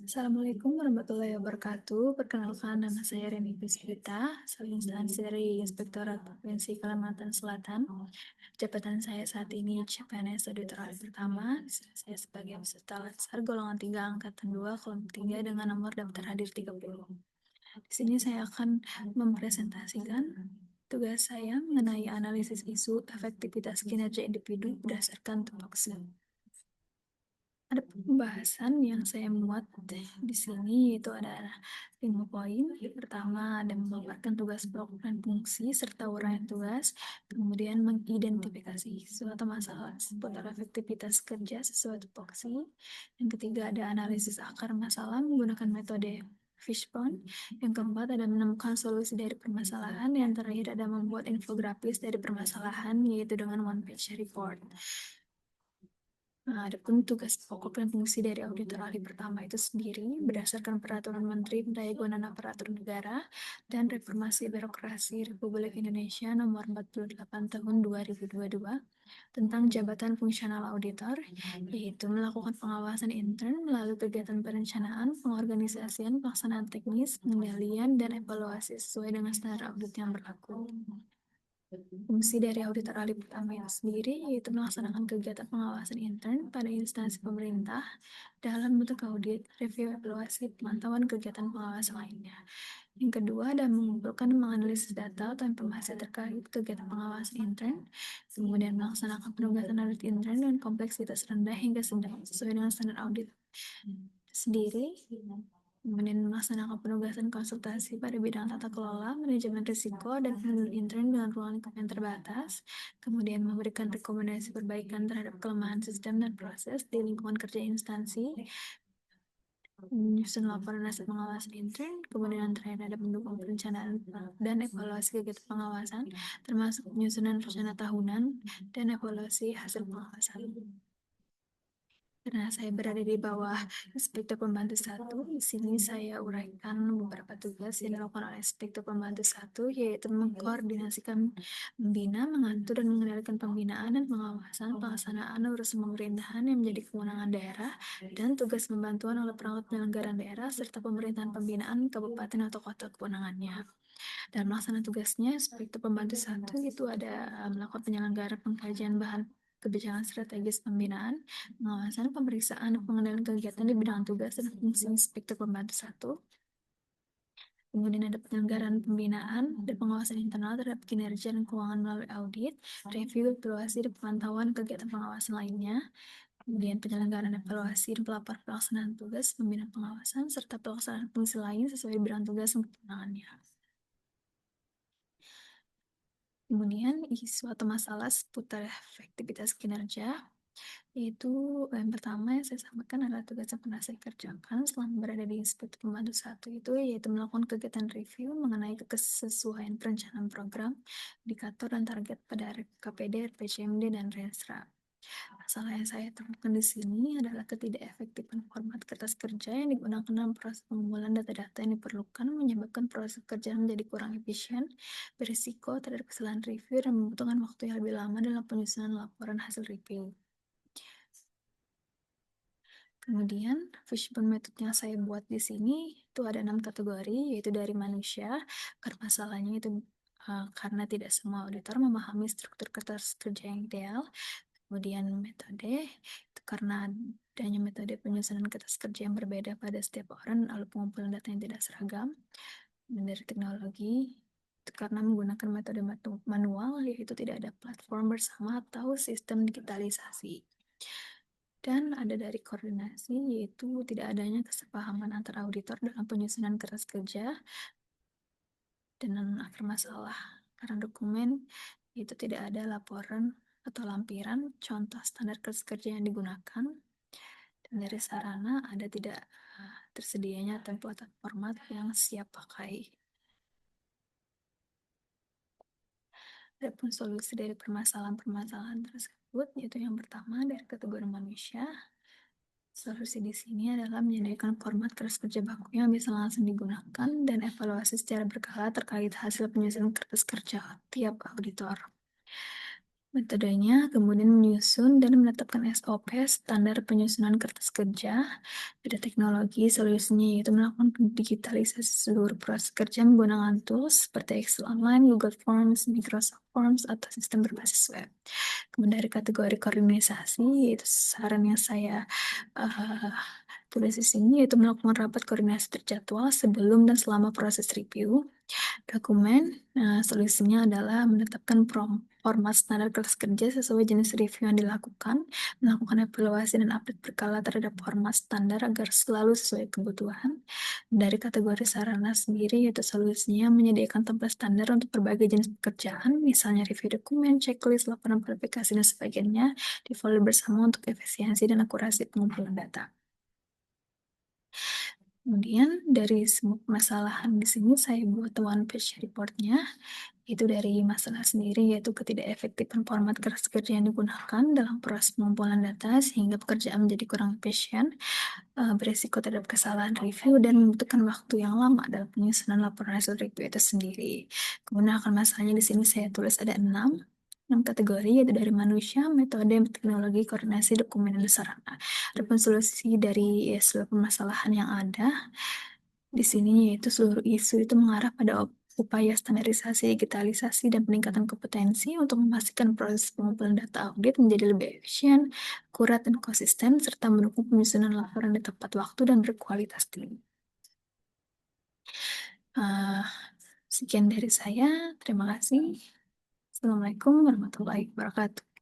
Assalamualaikum warahmatullahi wabarakatuh. Perkenalkan, nama saya Reni Puspita, instansi dari Inspektorat Provinsi Kalimantan Selatan. Jabatan saya saat ini CPNS Auditor Audit Pertama. Saya sebagai peserta Latsar golongan 3 angkatan 2 kelompok 3 dengan nomor daftar hadir 30. Di sini saya akan mempresentasikan tugas saya mengenai analisis isu efektivitas kinerja individu berdasarkan tupoksi. Ada pembahasan yang saya muat di sini, yaitu ada 5 poin. Pertama, ada memaparkan tugas pokok dan fungsi serta uraian tugas, kemudian mengidentifikasi suatu masalah seputar efektivitas kerja sesuai tupoksi. Yang ketiga, ada analisis akar masalah menggunakan metode Fishbone. Yang keempat, ada menemukan solusi dari permasalahan. Yang terakhir, ada membuat infografis dari permasalahan, yaitu dengan one page report. Nah, adapun tugas pokok dan fungsi dari auditor ahli pertama itu sendiri berdasarkan Peraturan Menteri Pendayagunaan Aparatur Negara dan Reformasi Birokrasi Republik Indonesia Nomor 48 Tahun 2022 tentang jabatan fungsional auditor, yaitu melakukan pengawasan intern melalui kegiatan perencanaan, pengorganisasian, pelaksanaan teknis, pengendalian, dan evaluasi sesuai dengan standar audit yang berlaku. Fungsi dari auditor ahli pertama itu sendiri yaitu melaksanakan kegiatan pengawasan intern pada instansi pemerintah dalam bentuk audit, review, evaluasi, pemantauan kegiatan pengawasan lainnya. Yang kedua adalah mengumpulkan dan menganalisis data atau informasi terkait kegiatan pengawasan intern, kemudian melaksanakan penugasan audit intern dengan kompleksitas rendah hingga sedang sesuai dengan standar audit sendiri, kemudian melaksanakan penugasan konsultasi pada bidang tata kelola, manajemen risiko, dan penilaian intern dengan ruang lingkup yang terbatas, kemudian memberikan rekomendasi perbaikan terhadap kelemahan sistem dan proses di lingkungan kerja instansi, menyusun laporan hasil pengawasan intern, kemudian yang terakhir ada mendukung perencanaan dan evaluasi kegiatan pengawasan, termasuk penyusunan rencana tahunan dan evaluasi hasil pengawasan. Karena saya berada di bawah Inspektur Pembantu 1, di sini saya uraikan beberapa tugas yang dilakukan oleh Inspektur Pembantu 1, yaitu mengkoordinasikan, membina, mengatur, dan mengendalikan pembinaan dan pengawasan pelaksanaan urusan pemerintahan yang menjadi kewenangan daerah, dan tugas pembantuan oleh perangkat penyelenggaraan daerah, serta pemerintahan pembinaan kabupaten atau kota kewenangannya. Dalam melaksanakan tugasnya, Inspektur Pembantu 1 itu ada melakukan penyelenggaraan pengkajian bahan kebijakan strategis pembinaan, pengawasan, pemeriksaan, dan pengendalian kegiatan di bidang tugas dan fungsi Inspektur Pembantu 1. Kemudian ada penyelenggaraan pembinaan dan pengawasan internal terhadap kinerja dan keuangan melalui audit, review, evaluasi, dan pemantauan kegiatan pengawasan lainnya. Kemudian penyelenggaraan evaluasi dan pelaporan pelaksanaan tugas, pembinaan pengawasan, serta pelaksanaan fungsi lain sesuai bidang tugas dan kewenangannya. Kemudian isu atau masalah seputar efektivitas kinerja, yaitu yang pertama yang saya sampaikan adalah tugas yang pernah saya kerjakan selama berada di Inspektur Pembantu 1 itu, yaitu melakukan kegiatan review mengenai kesesuaian perencanaan program, indikator dan target pada KPD, RPJMD, dan Renstra. Masalah yang saya temukan di sini adalah ketidakefektifan format kertas kerja yang digunakan dalam proses pengumpulan data-data yang diperlukan, menyebabkan proses kerja menjadi kurang efisien, berisiko terhadap kesalahan review, dan membutuhkan waktu yang lebih lama dalam penyusunan laporan hasil review. Kemudian, fishbone method yang saya buat di sini itu ada 6 kategori, yaitu dari manusia, karena masalahnya itu karena tidak semua auditor memahami struktur kertas kerja yang ideal. Kemudian metode, itu karena adanya metode penyusunan kertas kerja yang berbeda pada setiap orang, lalu pengumpulan data yang tidak seragam. Dan dari teknologi, itu karena menggunakan metode manual, yaitu tidak ada platform bersama atau sistem digitalisasi. Dan ada dari koordinasi, yaitu tidak adanya kesepahaman antara auditor dalam penyusunan kertas kerja dan akar masalah. Karena dokumen itu tidak ada laporan atau lampiran contoh standar kertas kerja yang digunakan. Dan dari sarana ada tidak tersedianya template format yang siap pakai. Adapun solusi dari permasalahan-permasalahan tersebut, yaitu yang pertama dari kategori manusia. Solusi di sini adalah menyediakan format kertas kerja baku yang bisa langsung digunakan dan evaluasi secara berkala terkait hasil penyusunan kertas kerja tiap auditor. Metodenya kemudian menyusun dan menetapkan SOP (Standar Penyusunan Kertas Kerja). Ada teknologi solusinya yaitu melakukan digitalisasi seluruh proses kerja menggunakan tools seperti Excel Online, Google Forms, Microsoft Forms, atau sistem berbasis web. Kemudian dari kategori koordinasi, yaitu saran yang saya uh, tulis di sini yaitu melakukan rapat koordinasi terjadwal sebelum dan selama proses review. Dokumen, solusinya adalah menetapkan format standar kelas kerja sesuai jenis review yang dilakukan, melakukan evaluasi dan update berkala terhadap format standar agar selalu sesuai kebutuhan. Dari kategori sarana sendiri, yaitu solusinya menyediakan template standar untuk berbagai jenis pekerjaan, misalnya review dokumen, checklist, laporan verifikasi, dan sebagainya, di folder bersama untuk efisiensi dan akurasi pengumpulan data. Kemudian dari semua permasalahan di sini saya buat one page report-nya. Itu dari masalah sendiri, yaitu ketidakefektifan format keras kerja yang digunakan dalam proses pengumpulan data sehingga pekerjaan menjadi kurang efisien, beresiko terhadap kesalahan review dan membutuhkan waktu yang lama dalam penyusunan laporan hasil review itu sendiri. Kemudian akan masalahnya di sini saya tulis ada 6 kategori, yaitu dari manusia, metode, teknologi, koordinasi, dokumen, dan sarana. Adapun solusi dari seluruh permasalahan yang ada di sini, yaitu seluruh isu itu mengarah pada upaya standarisasi, digitalisasi, dan peningkatan kompetensi untuk memastikan proses pengumpulan data audit menjadi lebih efisien, akurat, dan konsisten, serta mendukung penyusunan laporan di tepat waktu dan berkualitas tinggi. Sekian dari saya. Terima kasih. Assalamualaikum warahmatullahi wabarakatuh.